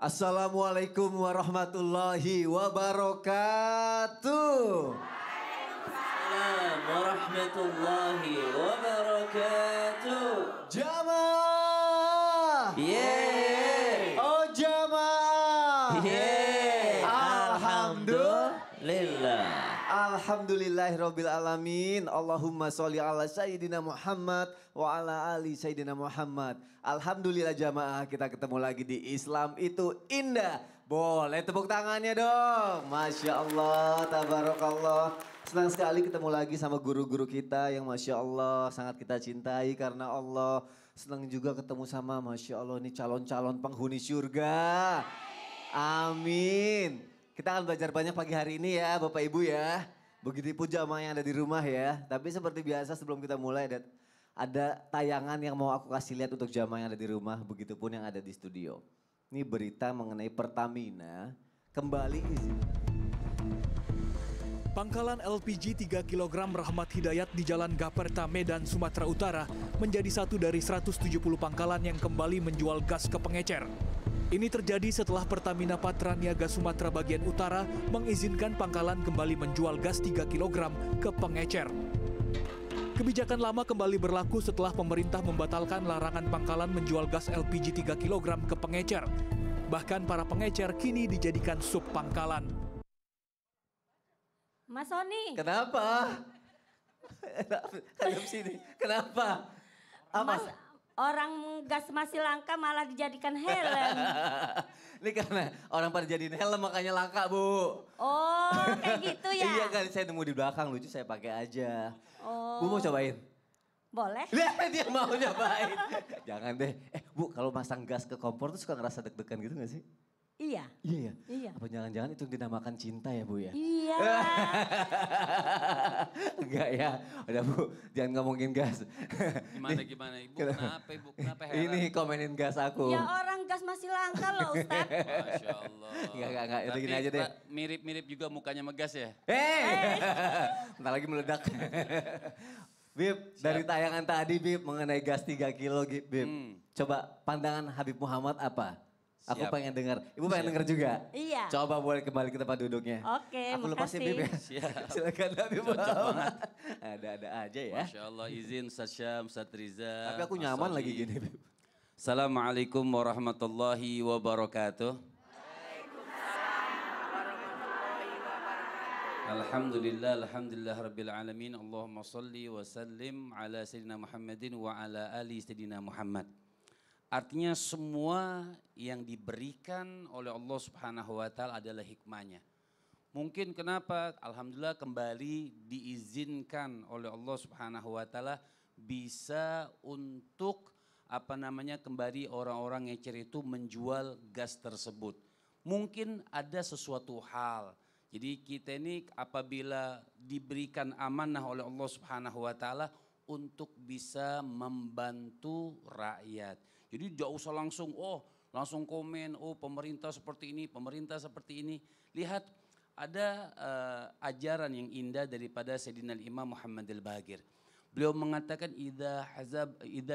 Assalamualaikum warahmatullahi wabarakatuh. Waalaikumsalam warahmatullahi wabarakatuh. Jamaah. Yeay. Oh jamaah. Yeay. Alhamdulillah. Alhamdulillahirabbil alamin. Allahumma sholli ala sayyidina Muhammad wa ala ali sayyidina Muhammad. Alhamdulillah jamaah, kita ketemu lagi di Islam itu indah. Boleh tepuk tangannya dong. Masya Allah, tabarakallah. Senang sekali ketemu lagi sama guru-guru kita yang Masya Allah sangat kita cintai karena Allah. Senang juga ketemu sama Masya Allah ini calon-calon penghuni surga. Amin. Kita akan belajar banyak pagi hari ini ya Bapak Ibu ya. Begitupun jamaah yang ada di rumah ya. Tapi seperti biasa sebelum kita mulai ada tayangan yang mau aku kasih lihat untuk jamaah yang ada di rumah. Begitupun yang ada di studio. Ini berita mengenai Pertamina kembali izin. Pangkalan LPG 3 kg Rahmat Hidayat di Jalan Gaperta, Medan, Sumatera Utara menjadi satu dari 170 pangkalan yang kembali menjual gas ke pengecer. Ini terjadi setelah Pertamina Patraniaga Sumatera bagian utara mengizinkan pangkalan kembali menjual gas 3 kg ke pengecer. Kebijakan lama kembali berlaku setelah pemerintah membatalkan larangan pangkalan menjual gas LPG 3 kg ke pengecer. Bahkan para pengecer kini dijadikan sub pangkalan. Mas Sony. Kenapa? Hadap sini. Kenapa? Apa? Mas, orang gas masih langka malah dijadikan helm. Ini karena orang pada jadiin helm makanya langka Bu. Oh kayak gitu ya? Iya kan saya nemu di belakang lucu saya pakai aja. Oh. Bu mau cobain? Boleh. Lihat dia mau nyobain. Jangan deh. Bu kalau masang gas ke kompor tuh suka ngerasa deg-degan gitu gak sih? Iya. Iya ya? Iya. Apa jangan-jangan itu dinamakan cinta ya Bu ya? Iya. Enggak ya. Udah Bu jangan ngomongin gas. Gimana Ibu? Kenapa Ibu? Kenapa heran? Ini komenin gas aku. Ya orang gas masih langka loh Ustaz. Masya Allah. Enggak. Itu gini aja deh. Pak, mirip-mirip juga mukanya megas ya? Bentar lagi meledak. Bib, dari tayangan tadi Bib mengenai gas 3 kilo Bib. Coba pandangan Habib Muhammad apa? Aku Siap. pengen dengar. Ibu pengen dengar juga? Iya. Coba boleh kembali ke tempat duduknya. Oke, Aku lepasin makasih. Bib ya. Siap. Silakan Habib Cocok Muhammad. Ada-ada aja ya. Masya Allah izin Ustaz Syam, Ustaz Riza. Tapi aku Mas nyaman Sony. lagi gini Bib. Assalamualaikum warahmatullahi wabarakatuh. Alhamdulillah rabbil alamin. Allahumma salli wa sallim ala sayyidina Muhammadin wa ala ali sayyidina Muhammad. Artinya semua yang diberikan oleh Allah Subhanahu wa taala adalah hikmahnya. Mungkin kenapa alhamdulillah kembali diizinkan oleh Allah Subhanahu wa taala bisa untuk kembali orang-orang yang itu menjual gas tersebut. Mungkin ada sesuatu hal. Jadi kita ini apabila diberikan amanah oleh Allah Subhanahu wa taala untuk bisa membantu rakyat. Jadi tidak usah langsung komen, pemerintah seperti ini, pemerintah seperti ini. Lihat ada ajaran yang indah daripada Sayyidina Imam Muhammad al-Baqir. Beliau mengatakan idza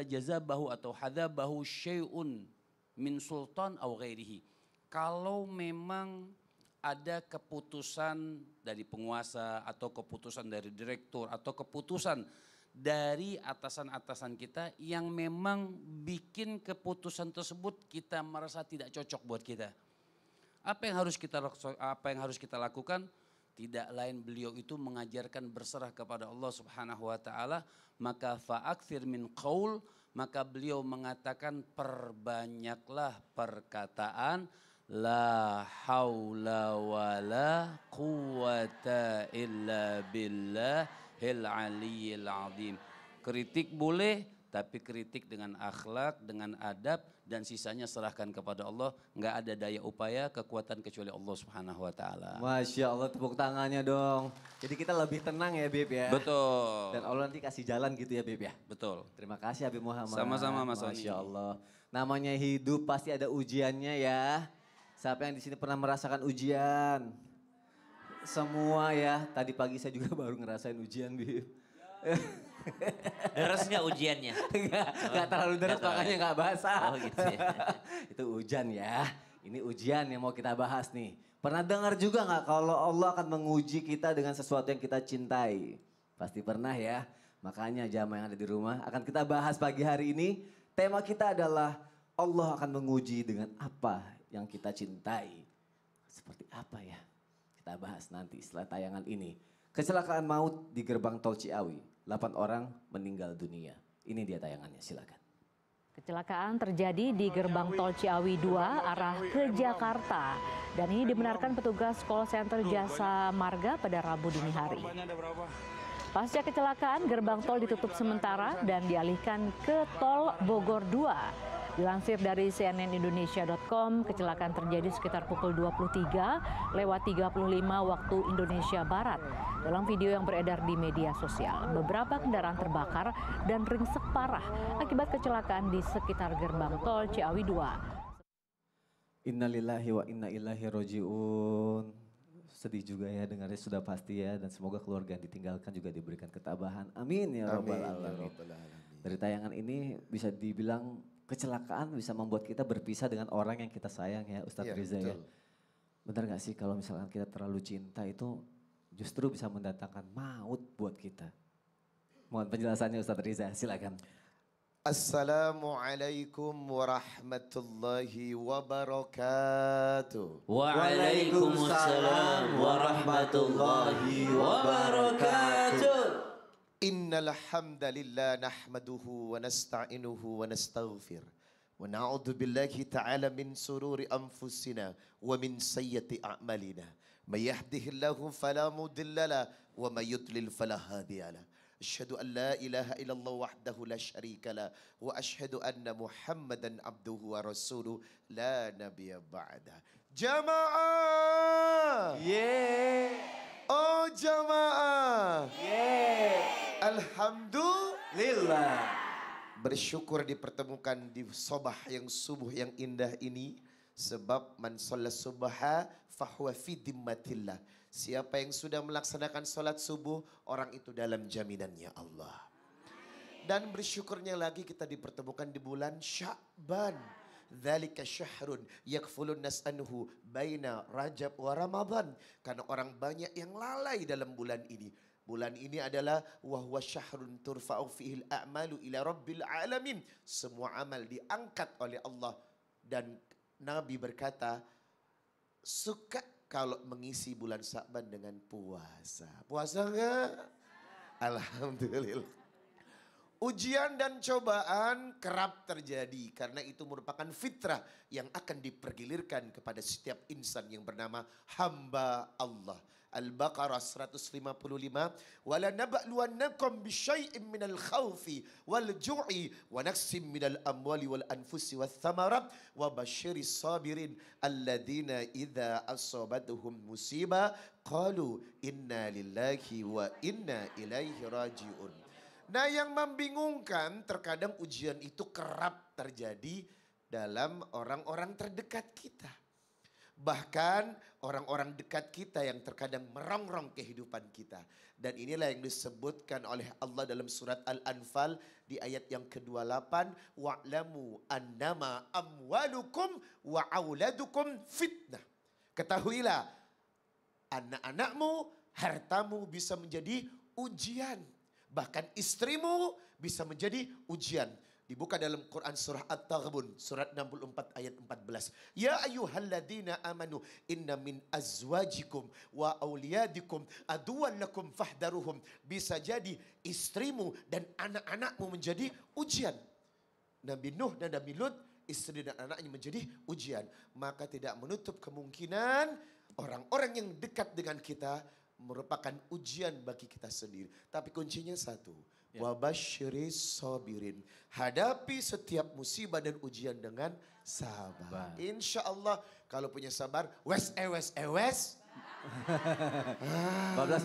jazabahu atau hadabahu syai'un min sultan aw ghairihi. Kalau memang ada keputusan dari penguasa atau keputusan dari direktur atau keputusan dari atasan-atasan kita yang memang bikin keputusan tersebut kita merasa tidak cocok buat kita. Apa yang harus kita lakukan? Tidak lain beliau itu mengajarkan berserah kepada Allah Subhanahu wa taala, maka fa'aktsir min qaul, maka beliau mengatakan perbanyaklah perkataan la haula wala quwata illa billahil aliyyil azim. Kritik boleh, tapi kritik dengan akhlak, dengan adab, dan sisanya serahkan kepada Allah. Enggak ada daya upaya, kekuatan kecuali Allah Subhanahu wa taala. Masya Allah tepuk tangannya dong. Jadi kita lebih tenang ya Bib ya. Betul. Dan Allah nanti kasih jalan gitu ya Bib ya. Betul. Terima kasih Habib Muhammad. Sama-sama Mas Sony. Masya Allah. Namanya hidup pasti ada ujiannya ya. Siapa yang di sini pernah merasakan ujian? Semua ya. Tadi pagi saya juga baru ngerasain ujian Bib. Deres nggak ujiannya? Enggak terlalu deres makanya nggak basah. Oh gitu ya. Itu hujan ya. Ini ujian yang mau kita bahas nih. Pernah dengar juga nggak kalau Allah akan menguji kita dengan sesuatu yang kita cintai? Pasti pernah ya. Makanya jamaah yang ada di rumah akan kita bahas pagi hari ini. Tema kita adalah Allah akan menguji dengan apa yang kita cintai. Seperti apa ya? Kita bahas nanti setelah tayangan ini. Kecelakaan maut di gerbang tol Ciawi. 8 orang meninggal dunia. Ini dia tayangannya, silakan. Kecelakaan terjadi di gerbang tol Ciawi 2 arah ke Jakarta. Dan ini dibenarkan petugas call center Jasa Marga pada Rabu dini hari. Pasca kecelakaan, gerbang tol ditutup sementara dan dialihkan ke tol Bogor 2. Dilansir dari cnnindonesia.com, kecelakaan terjadi sekitar pukul 23.35 waktu Indonesia Barat. Dalam video yang beredar di media sosial, beberapa kendaraan terbakar dan ringsek parah akibat kecelakaan di sekitar gerbang tol Ciawi 2. Innalillahi wa inna ilaihi roji'un. Sedih juga ya dengarnya sudah pasti ya. Dan semoga keluarga yang ditinggalkan juga diberikan ketabahan. Amin ya rabbal alamin. Dari tayangan ini bisa dibilang kecelakaan bisa membuat kita berpisah dengan orang yang kita sayang ya Ustadz Riza ya. Benar gak sih kalau misalkan kita terlalu cinta itu justru bisa mendatangkan maut buat kita. Mohon penjelasannya Ustadz Riza, silakan. Assalamualaikum warahmatullahi wabarakatuh. Waalaikumsalam warahmatullahi wabarakatuh. Innal hamdalillah nahmaduhu wa nasta'inuhu wa nastaghfir wa na'udzu billahi ta'ala min sururi anfusina wa min sayyiati a'malina. May yahdihillahu fala mudilla lahu wa may yudlil fala hadiya lahu. Asyhadu an la ilaha illallah wahdahu la syarika lahu wa asyhadu anna Muhammadan abduhu wa rasuluh la nabiyya ba'da. Jamaah! Oh jamaah! Alhamdulillah. Bersyukur dipertemukan di sobah yang subuh yang indah ini. Sebab man sholat subha fahuwa fi dimmatillah. Siapa yang sudah melaksanakan sholat subuh, orang itu dalam jaminannya Allah. Dan bersyukurnya lagi kita dipertemukan di bulan Sya'ban. Dzalika syahrun yakfulun nas anhu baina Rajab wa Ramadan. Karena orang banyak yang lalai dalam bulan ini. Bulan ini adalah wahwa syahrun turfa'u fihil a'malu ila rabbil alamin. Semua amal diangkat oleh Allah. Dan Nabi berkata, suka kalau mengisi bulan Sya'ban dengan puasa. Puasa enggak? Alhamdulillah. Ujian dan cobaan kerap terjadi karena itu merupakan fitrah yang akan dipergilirkan kepada setiap insan yang bernama hamba Allah. Al-Baqarah 155. Wala nabluwannakum bisyai'in minal khawfi wal ju'i wa naqsim minal amwali wal anfusi wath thamarat wa basyiris sabirin alladzina idza asabatuhum musibah qalu inna lillahi wa inna ilaihi raji'un. Nah, yang membingungkan terkadang ujian itu kerap terjadi dalam orang-orang terdekat kita. Bahkan orang-orang dekat kita yang terkadang merongrong kehidupan kita. Dan inilah yang disebutkan oleh Allah dalam surat Al-Anfal di ayat yang ke-28. Wa'lamu annama amwalukum wa auladukum fitnah. Ketahuilah anak-anakmu, hartamu bisa menjadi ujian. Bahkan istrimu bisa menjadi ujian. Dibuka dalam Quran surah At-Taghabun, surat 64 ayat 14. Ya ayyuhalladzina amanu inna min azwajikum wa auliyadikum aduwan lakum fahdaruhum. Bisa jadi istrimu dan anak-anakmu menjadi ujian. Nabi Nuh dan Nabi Lut, istri dan anaknya menjadi ujian. Maka tidak menutup kemungkinan orang-orang yang dekat dengan kita merupakan ujian bagi kita sendiri. Tapi kuncinya satu. Wabasyiris sabirin. Hadapi setiap musibah dan ujian dengan sabar. Insya Allah kalau punya sabar, wes. 12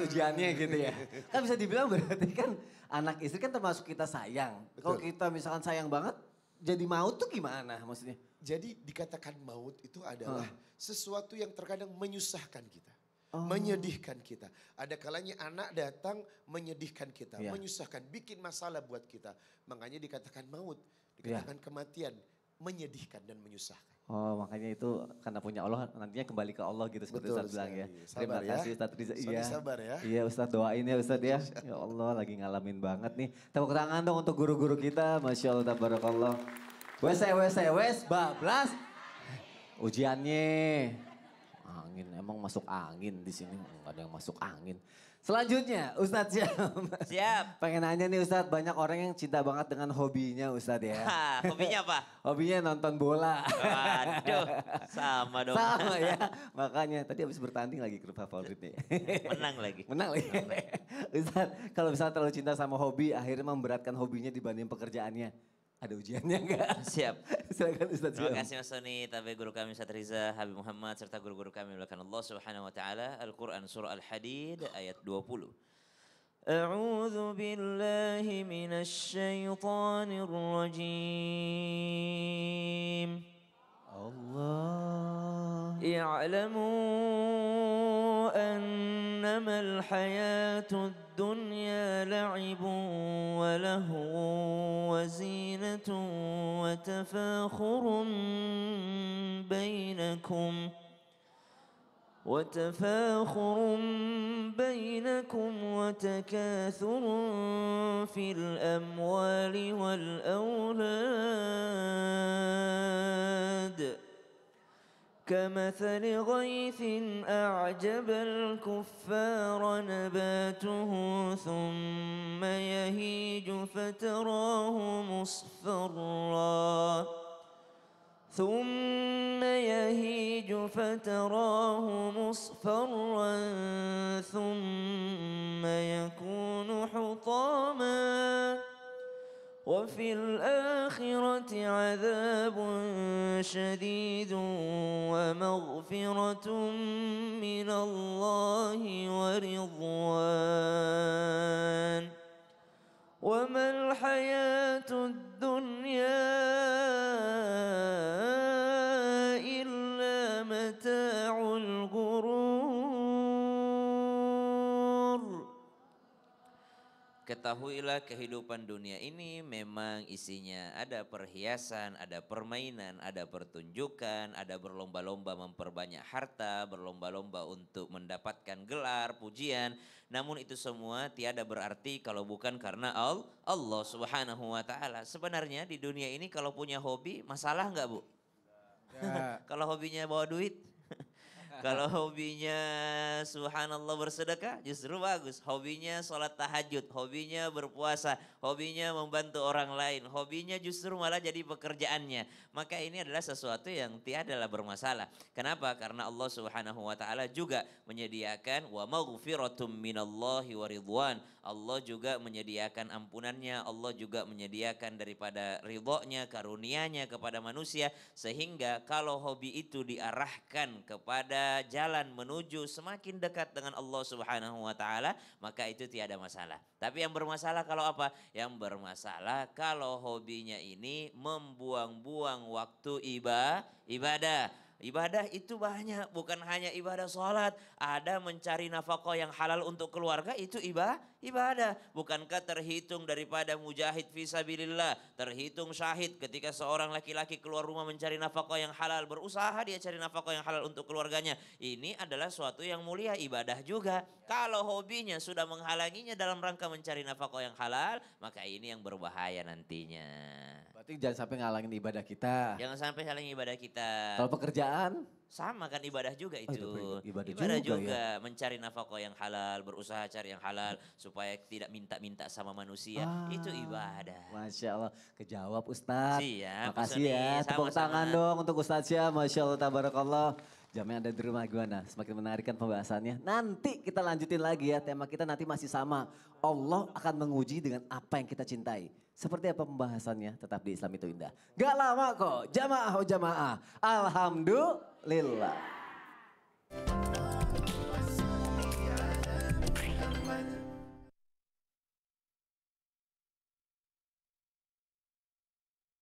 ujiannya gitu ya. Kan bisa dibilang berarti kan anak istri kan termasuk kita sayang. Kalau kita misalkan sayang banget, jadi maut tuh gimana maksudnya? Jadi dikatakan maut itu adalah sesuatu yang terkadang menyusahkan kita. Menyedihkan kita. Ada kalanya anak datang menyedihkan kita, menyusahkan, bikin masalah buat kita. Makanya dikatakan maut, dikatakan kematian, menyedihkan dan menyusahkan. Oh makanya itu karena punya Allah nantinya kembali ke Allah gitu seperti Betul Ustadz bilang ya. sekali. Terima Sabar ya. kasih Ustadz Riza. Sony Iya. sabar ya. Iya Ustadz doain ya Ustadz ya. Ya Allah lagi ngalamin banget nih. Tepuk tangan dong untuk guru-guru kita. Masya Allah tabarakallah. Wes bablas. Ujiannya. Angin emang masuk angin di sini. Enggak ada yang masuk angin. Selanjutnya Ustadz Syam. Siap. Pengen nanya nih Ustadz, banyak orang yang cinta banget dengan hobinya Ustadz ya. Hobinya apa? Hobinya nonton bola. Waduh, sama dong. Sama ya. Makanya tadi habis bertanding lagi klub favoritnya. Menang lagi. Menang lagi. Ustadz, kalau misalnya terlalu cinta sama hobi, akhirnya memberatkan hobinya dibanding pekerjaannya. Ada ujiannya enggak? Siap. Silakan Ustadz. Terima kasih Mas Sony, tabe guru kami Ustaz Riza, Habib Muhammad, serta guru-guru kami melakukan Allah Subhanahu wa taala. Al-Qur'an surah Al-Hadid ayat 20. A'udzu billahi minasy syaithanir rajim. Allah. اعلموا أنما الحياة الدنيا لعب ولهو وزينة وتفاخر بينكم وتكاثر في الأموال والأولاد كمثل غيث أعجب الكفار نباته ثم يهيج فتراه مصفرا ثم يكون حطاما وفي الآخرة عذاب شديد ومغفرة من الله ورضوان وما الحياة الدنيا إلا متاع الغرور. Ketahuilah kehidupan dunia ini memang isinya ada perhiasan, ada permainan, ada pertunjukan, ada berlomba-lomba memperbanyak harta, berlomba-lomba untuk mendapatkan gelar, pujian. Namun itu semua tiada berarti kalau bukan karena Allah Subhanahu wa taala. Sebenarnya di dunia ini kalau punya hobi masalah enggak, Bu? Kalau hobinya bawa duit? Kalau hobinya subhanallah bersedekah justru bagus. Hobinya sholat tahajud, hobinya berpuasa, hobinya membantu orang lain. Hobinya justru malah jadi pekerjaannya. Maka ini adalah sesuatu yang tiadalah bermasalah. Kenapa? Karena Allah Subhanahu wa taala juga menyediakan wa maghfiratum minallahi wa ridwan. Allah juga menyediakan ampunannya, Allah juga menyediakan daripada ridhonya, karunia-Nya kepada manusia. Sehingga kalau hobi itu diarahkan kepada jalan menuju semakin dekat dengan Allah Subhanahu wa taala, maka itu tiada masalah. Tapi yang bermasalah kalau apa? Yang bermasalah kalau hobinya ini membuang-buang waktu ibadah. Ibadah itu banyak, bukan hanya ibadah sholat. Ada mencari nafkah yang halal untuk keluarga, itu ibadah. Bukankah terhitung daripada mujahid fisabilillah, terhitung syahid ketika seorang laki-laki keluar rumah mencari nafkah yang halal, berusaha dia cari nafkah yang halal untuk keluarganya. Ini adalah suatu yang mulia, ibadah juga. Kalau hobinya sudah menghalanginya dalam rangka mencari nafkah yang halal, maka ini yang berbahaya nantinya. Berarti jangan sampai ngalangin ibadah kita. Jangan sampai halangi ibadah kita. Kalau pekerjaan? Sama kan ibadah juga itu. Ibadah juga ya. Mencari nafkah yang halal, berusaha cari yang halal supaya tidak minta-minta sama manusia. Itu ibadah. Masya Allah, kejawab Ustadz. Siap. Makasih ya, tepuk tangan dong untuk Ustadz Syam. Masya Allah, tabarakallah. Jamnya ada di rumah gimana? Semakin menarik kan pembahasannya. Nanti kita lanjutin lagi ya, tema kita nanti masih sama. Allah akan menguji dengan apa yang kita cintai. Seperti apa pembahasannya? Tetap di Islam itu Indah. Gak lama kok, jamaah. Alhamdulillah.